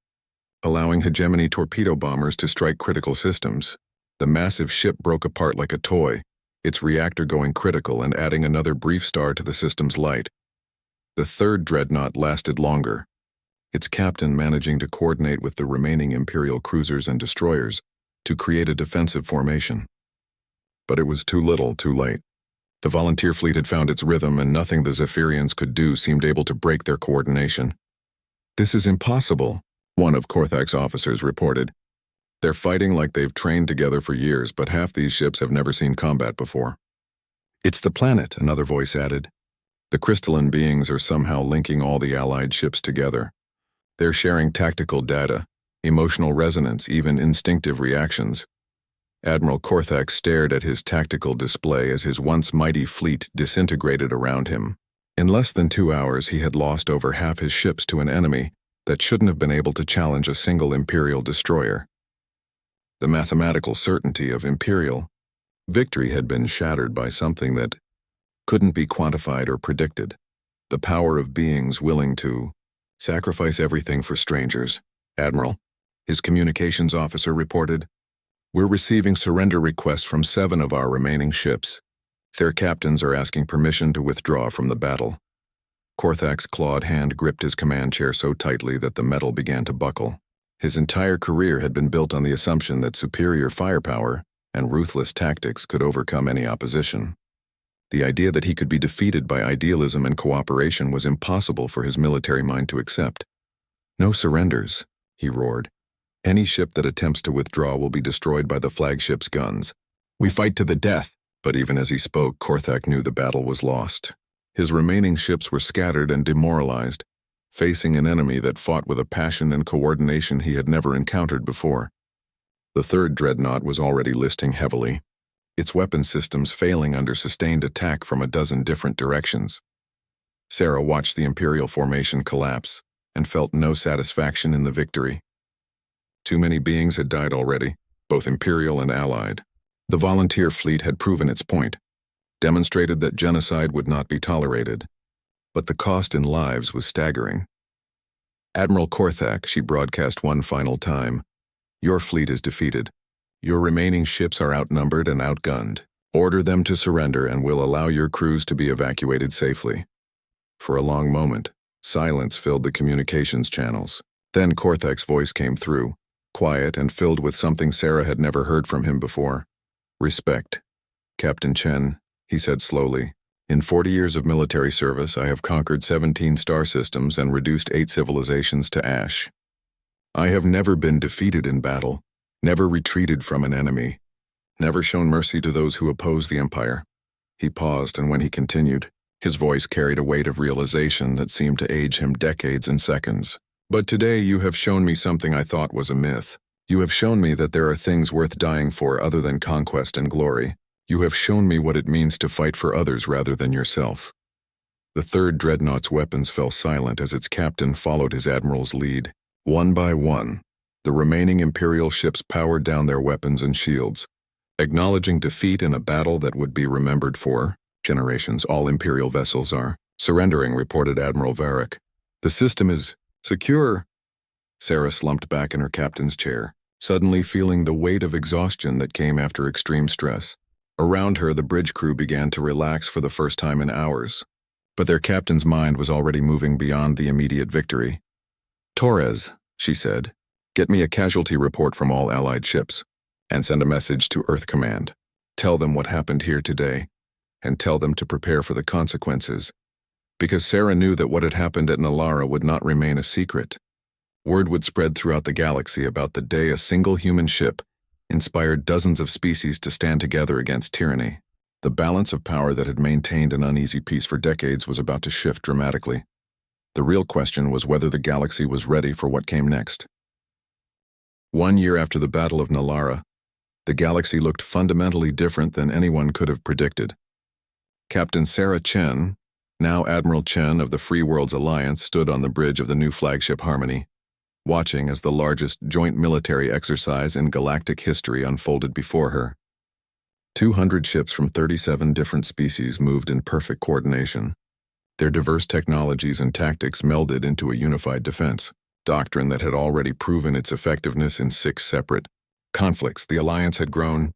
allowing Hegemony torpedo bombers to strike critical systems. The massive ship broke apart like a toy, its reactor going critical and adding another brief star to the system's light. The third dreadnought lasted longer, its captain managing to coordinate with the remaining Imperial cruisers and destroyers to create a defensive formation. But it was too little, too late. The volunteer fleet had found its rhythm, and nothing the Zephyrians could do seemed able to break their coordination. "This is impossible," one of Korthak's officers reported. "They're fighting like they've trained together for years, but half these ships have never seen combat before." "It's the planet," another voice added. "The crystalline beings are somehow linking all the Allied ships together. They're sharing tactical data, emotional resonance, even instinctive reactions." Admiral Korthak stared at his tactical display as his once mighty fleet disintegrated around him. In less than 2 hours, he had lost over half his ships to an enemy that shouldn't have been able to challenge a single Imperial destroyer. The mathematical certainty of Imperial victory had been shattered by something that couldn't be quantified or predicted: the power of beings willing to sacrifice everything for strangers. "Admiral," his communications officer reported, "we're receiving surrender requests from 7 of our remaining ships. Their captains are asking permission to withdraw from the battle." Korthak's clawed hand gripped his command chair so tightly that the metal began to buckle. His entire career had been built on the assumption that superior firepower and ruthless tactics could overcome any opposition. The idea that he could be defeated by idealism and cooperation was impossible for his military mind to accept. "No surrenders," he roared. "Any ship that attempts to withdraw will be destroyed by the flagship's guns. We fight to the death." But even as he spoke, Korthak knew the battle was lost. His remaining ships were scattered and demoralized, facing an enemy that fought with a passion and coordination he had never encountered before. The third dreadnought was already listing heavily, its weapon systems failing under sustained attack from a dozen different directions. Sarah watched the Imperial formation collapse and felt no satisfaction in the victory. Too many beings had died already, both Imperial and Allied. The volunteer fleet had proven its point, demonstrated that genocide would not be tolerated. But the cost in lives was staggering. "Admiral Korthak," she broadcast one final time, "your fleet is defeated. Your remaining ships are outnumbered and outgunned. Order them to surrender and we'll allow your crews to be evacuated safely." For a long moment, silence filled the communications channels. Then Korthak's voice came through, quiet and filled with something Sarah had never heard from him before. "Respect. Captain Chen," he said slowly. "In 40 years of military service, I have conquered 17 star systems and reduced 8 civilizations to ash. I have never been defeated in battle, never retreated from an enemy, never shown mercy to those who oppose the Empire." He paused, and when he continued, his voice carried a weight of realization that seemed to age him decades in seconds. "But today you have shown me something I thought was a myth. You have shown me that there are things worth dying for other than conquest and glory. You have shown me what it means to fight for others rather than yourself." The third dreadnought's weapons fell silent as its captain followed his admiral's lead. One by one, the remaining Imperial ships powered down their weapons and shields, acknowledging defeat in a battle that would be remembered for generations. "All Imperial vessels are surrendering," reported Admiral Varric. "The system is secure." Sarah slumped back in her captain's chair, suddenly feeling the weight of exhaustion that came after extreme stress. Around her, the bridge crew began to relax for the first time in hours. But their captain's mind was already moving beyond the immediate victory. "Torres," she said, "get me a casualty report from all Allied ships, and send a message to Earth Command. Tell them what happened here today, and tell them to prepare for the consequences." Because Sarah knew that what had happened at Nalara would not remain a secret. Word would spread throughout the galaxy about the day a single human ship inspired dozens of species to stand together against tyranny. The balance of power that had maintained an uneasy peace for decades was about to shift dramatically. The real question was whether the galaxy was ready for what came next. 1 year after the Battle of Nalara, the galaxy looked fundamentally different than anyone could have predicted. Captain Sarah Chen, now Admiral Chen of the Free Worlds Alliance, stood on the bridge of the new flagship Harmony, watching as the largest joint military exercise in galactic history unfolded before her. 200 ships from 37 different species moved in perfect coordination. Their diverse technologies and tactics melded into a unified defense doctrine that had already proven its effectiveness in 6 separate conflicts. The Alliance had grown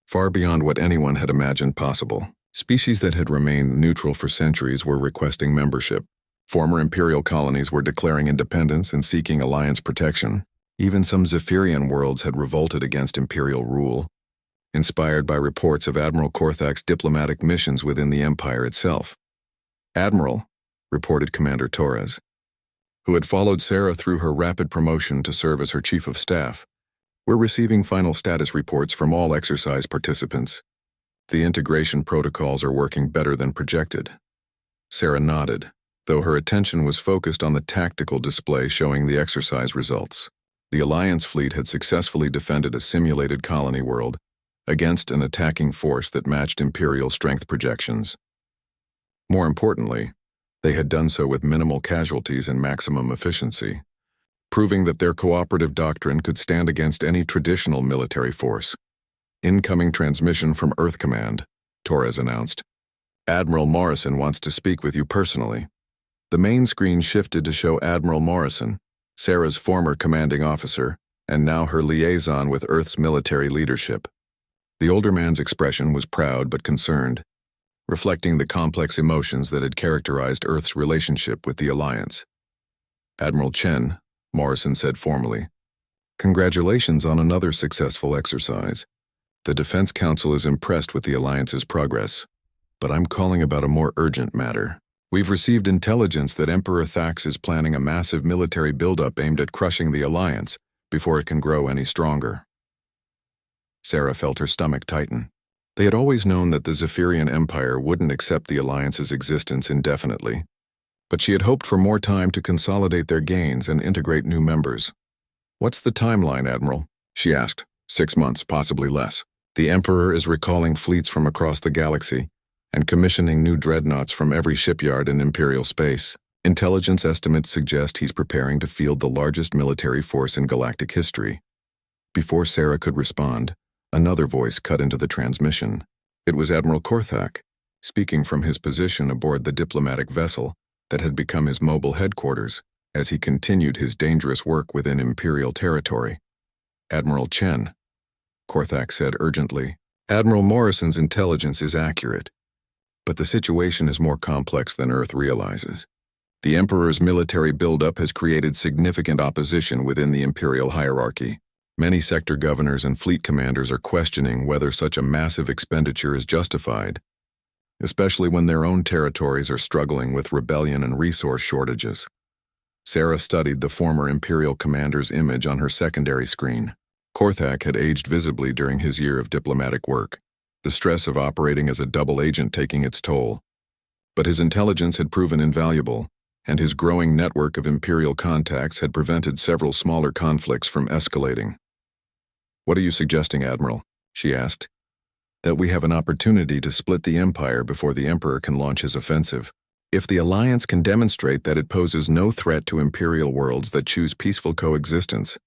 far beyond what anyone had imagined possible. Species that had remained neutral for centuries were requesting membership. Former Imperial colonies were declaring independence and seeking alliance protection. Even some Zephyrian worlds had revolted against Imperial rule, inspired by reports of Admiral Korthak's diplomatic missions within the Empire itself. "Admiral," reported Commander Torres, who had followed Sarah through her rapid promotion to serve as her chief of staff, "we're receiving final status reports from all exercise participants. The integration protocols are working better than projected." Sarah nodded, though her attention was focused on the tactical display showing the exercise results. The Alliance fleet had successfully defended a simulated colony world against an attacking force that matched Imperial strength projections. More importantly, they had done so with minimal casualties and maximum efficiency, proving that their cooperative doctrine could stand against any traditional military force. "Incoming transmission from Earth Command," Torres announced. "Admiral Morrison wants to speak with you personally." The main screen shifted to show Admiral Morrison, Sarah's former commanding officer, and now her liaison with Earth's military leadership. The older man's expression was proud but concerned, reflecting the complex emotions that had characterized Earth's relationship with the Alliance. "Admiral Chen," Morrison said formally, "congratulations on another successful exercise. The Defense Council is impressed with the Alliance's progress, but I'm calling about a more urgent matter. We've received intelligence that Emperor Thax is planning a massive military buildup aimed at crushing the Alliance before it can grow any stronger." Sarah felt her stomach tighten. They had always known that the Zephyrian Empire wouldn't accept the Alliance's existence indefinitely, but she had hoped for more time to consolidate their gains and integrate new members. "What's the timeline, Admiral?" she asked. 6 months, possibly less. The Emperor is recalling fleets from across the galaxy and commissioning new dreadnoughts from every shipyard in Imperial space. Intelligence estimates suggest he's preparing to field the largest military force in galactic history. Before Sarah could respond, another voice cut into the transmission. It was Admiral Korthak, speaking from his position aboard the diplomatic vessel that had become his mobile headquarters as he continued his dangerous work within Imperial territory. "Admiral Chen," Korthak said urgently, "Admiral Morrison's intelligence is accurate, but the situation is more complex than Earth realizes. The Emperor's military buildup has created significant opposition within the Imperial hierarchy. Many sector governors and fleet commanders are questioning whether such a massive expenditure is justified, especially when their own territories are struggling with rebellion and resource shortages." Sarah studied the former Imperial commander's image on her secondary screen. Korthak had aged visibly during his year of diplomatic work, the stress of operating as a double agent taking its toll. But his intelligence had proven invaluable, and his growing network of Imperial contacts had prevented several smaller conflicts from escalating. "What are you suggesting, Admiral?" she asked. "That we have an opportunity to split the Empire before the Emperor can launch his offensive. If the Alliance can demonstrate that it poses no threat to Imperial worlds that choose peaceful coexistence,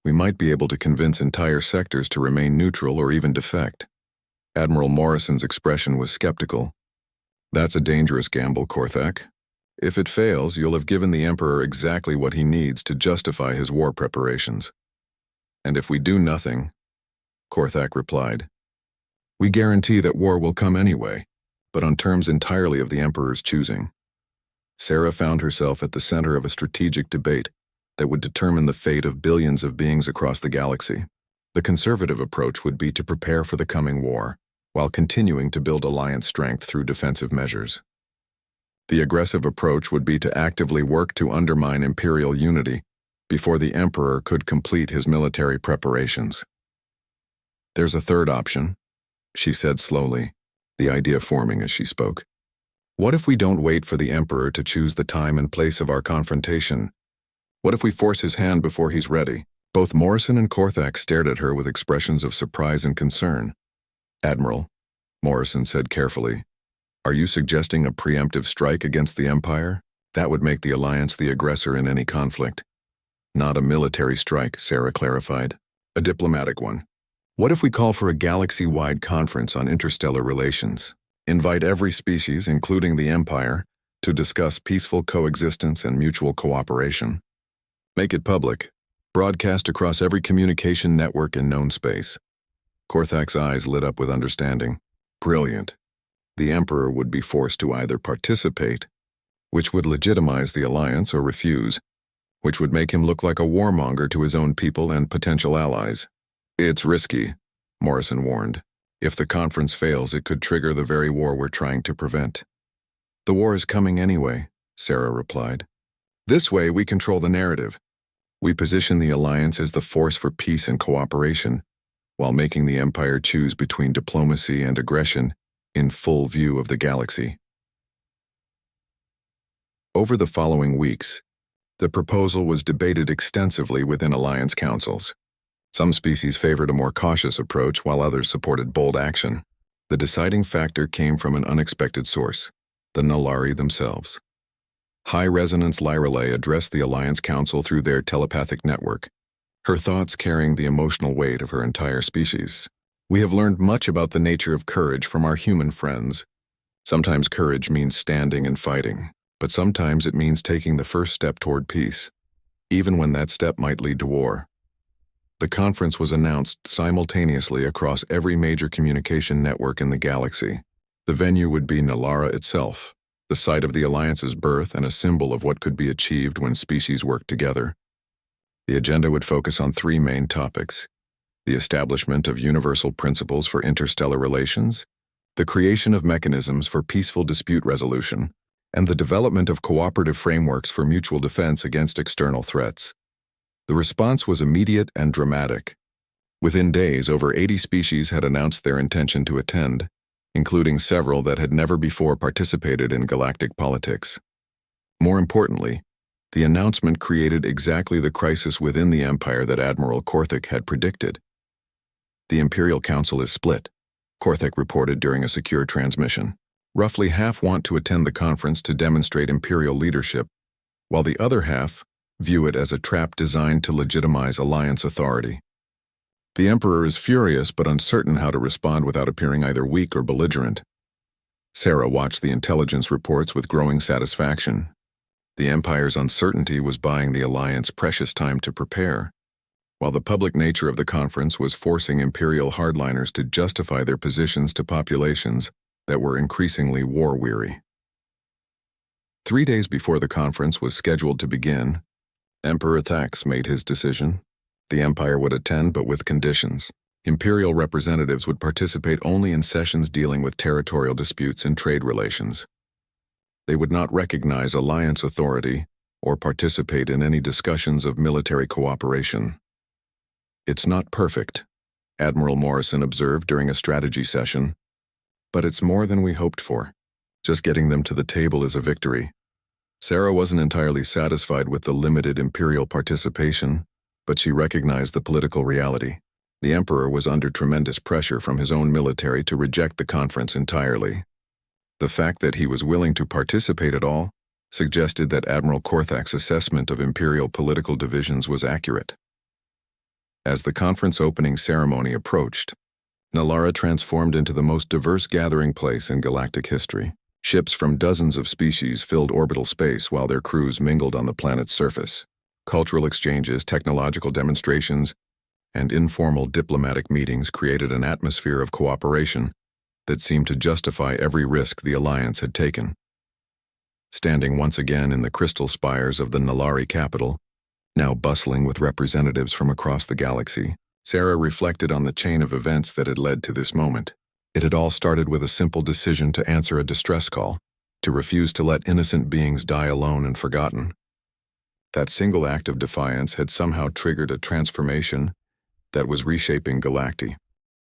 we might be able to convince entire sectors to remain neutral or even defect." Admiral Morrison's expression was skeptical. "That's a dangerous gamble, Korthak. If it fails, you'll have given the Emperor exactly what he needs to justify his war preparations." "And if we do nothing," Korthak replied, "we guarantee that war will come anyway, but on terms entirely of the Emperor's choosing." Sarah found herself at the center of a strategic debate that would determine the fate of billions of beings across the galaxy. The conservative approach would be to prepare for the coming war, while continuing to build alliance strength through defensive measures. The aggressive approach would be to actively work to undermine Imperial unity before the Emperor could complete his military preparations. "There's a third option," she said slowly, the idea forming as she spoke. "What if we don't wait for the Emperor to choose the time and place of our confrontation? What if we force his hand before he's ready?" Both Morrison and Korthak stared at her with expressions of surprise and concern. "Admiral," Morrison said carefully, "are you suggesting a preemptive strike against the Empire? That would make the Alliance the aggressor in any conflict." "Not a military strike," Sarah clarified. "A diplomatic one. What if we call for a galaxy-wide conference on interstellar relations? Invite every species, including the Empire, to discuss peaceful coexistence and mutual cooperation. Make it public. Broadcast across every communication network in known space." Korthak's eyes lit up with understanding. Brilliant. The Emperor would be forced to either participate, which would legitimize the alliance, or refuse, which would make him look like a warmonger to his own people and potential allies. It's risky, Morrison warned. If the conference fails, it could trigger the very war we're trying to prevent. The war is coming anyway, Sarah replied. This way, we control the narrative. We position the alliance as the force for peace and cooperation, while making the Empire choose between diplomacy and aggression in full view of the galaxy. Over the following weeks, the proposal was debated extensively within alliance councils. Some species favored a more cautious approach, while others supported bold action. The deciding factor came from an unexpected source: the Nulari themselves. High-resonance Lyrelay addressed the Alliance Council through their telepathic network, her thoughts carrying the emotional weight of her entire species. We have learned much about the nature of courage from our human friends. Sometimes courage means standing and fighting, but sometimes it means taking the first step toward peace, even when that step might lead to war. The conference was announced simultaneously across every major communication network in the galaxy. The venue would be Nalara itself, the site of the Alliance's birth and a symbol of what could be achieved when species work together. The agenda would focus on three main topics: the establishment of universal principles for interstellar relations, the creation of mechanisms for peaceful dispute resolution, and the development of cooperative frameworks for mutual defense against external threats. The response was immediate and dramatic. Within days, over 80 species had announced their intention to attend, including several that had never before participated in galactic politics. More importantly, the announcement created exactly the crisis within the Empire that Admiral Korthak had predicted. The Imperial Council is split, Korthak reported during a secure transmission. Roughly half want to attend the conference to demonstrate Imperial leadership, while the other half view it as a trap designed to legitimize Alliance authority. The Emperor is furious but uncertain how to respond without appearing either weak or belligerent. Sarah watched the intelligence reports with growing satisfaction. The Empire's uncertainty was buying the Alliance precious time to prepare, while the public nature of the conference was forcing Imperial hardliners to justify their positions to populations that were increasingly war-weary. 3 days before the conference was scheduled to begin, Emperor Thax made his decision. The Empire would attend, but with conditions. Imperial representatives would participate only in sessions dealing with territorial disputes and trade relations. They would not recognize Alliance authority or participate in any discussions of military cooperation. It's not perfect, Admiral Morrison observed during a strategy session, but it's more than we hoped for. Just getting them to the table is a victory. Sarah wasn't entirely satisfied with the limited Imperial participation, but she recognized the political reality. The Emperor was under tremendous pressure from his own military to reject the conference entirely. The fact that he was willing to participate at all suggested that Admiral Korthak's assessment of Imperial political divisions was accurate. As the conference opening ceremony approached, Nalara transformed into the most diverse gathering place in galactic history. Ships from dozens of species filled orbital space while their crews mingled on the planet's surface. Cultural exchanges, technological demonstrations, and informal diplomatic meetings created an atmosphere of cooperation that seemed to justify every risk the Alliance had taken. Standing once again in the crystal spires of the Nulari capital, now bustling with representatives from across the galaxy, Sarah reflected on the chain of events that had led to this moment. It had all started with a simple decision to answer a distress call, to refuse to let innocent beings die alone and forgotten. That single act of defiance had somehow triggered a transformation that was reshaping Galacti.